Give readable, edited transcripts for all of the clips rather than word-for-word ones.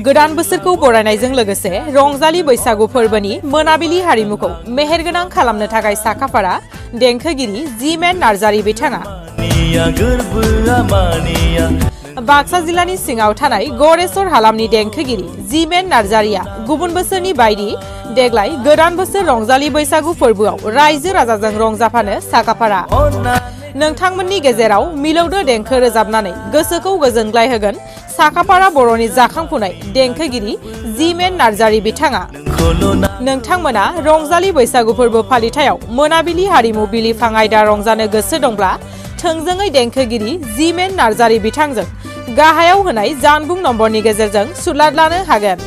गोदान बोसोरखौ बरायनायजों लोगोसे रंजालि बैसागु फोरबोनि मोनाबिलि हारिमुखौ मेहेरगोनां खालामनो थाखाय साखाफारा देंखोगिरि जिमेन नार्जारी बिथाङा बाक्सा जिल्लानि सिङाव थानाय गरेस्वर हालामनि देंखोगिरि जिमेन नार्जारीया गुबुन बोसोरनि बायदि देग्लाय गोदान बोसोर रंजालि बैसागु फोरबोआव रायजो राजाजों रंजाफानो साखाफारा नोंथांमोननि गेजेराव मिलौदो देंखो रोजाबनानै गोसोखौ गोजोनग्लाय होगोन साखाफारा बर'नि जाखांफुनाय देंखोगिरि जिमेन नार्जारी बिथाङा नोंथांमोना रंजालि बैसागु फोरबो फालिथायाव मोनाबिलि हारिमु बिलिफां आयदा रंजानो गोसो दंब्ला थोंजोङै देंखोगिरि जिमेन नार्जारी बिथांजों गाहायाव होनाय जानबुं नम्बरनि गेजेरजों सुलादलानो हागोन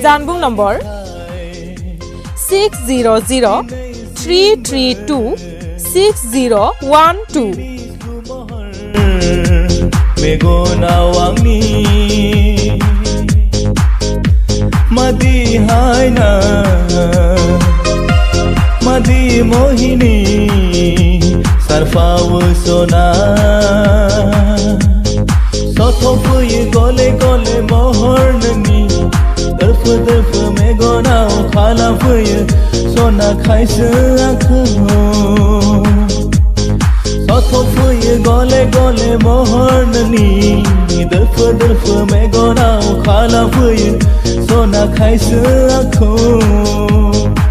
जानबुं नम्बर 6003326012 मेगनाव आंनि मादि हायना मादि मोहिनी सारफावो सना सथ'फैयो गले गले महर नोंनि दोरफो दोरफो मेगनाव खालामफैयो सना खायसो आंखौ सथ'फैयो गले गले महर नोंनि दोरफो दोरफो मेगनाव खालामफैयो सना खायसो आंखौ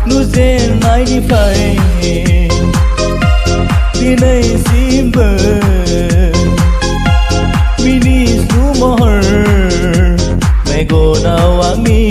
नुजेननायनिफ्राय दिनैसिमबो मिनिस्लु महर मेगनाव आंनि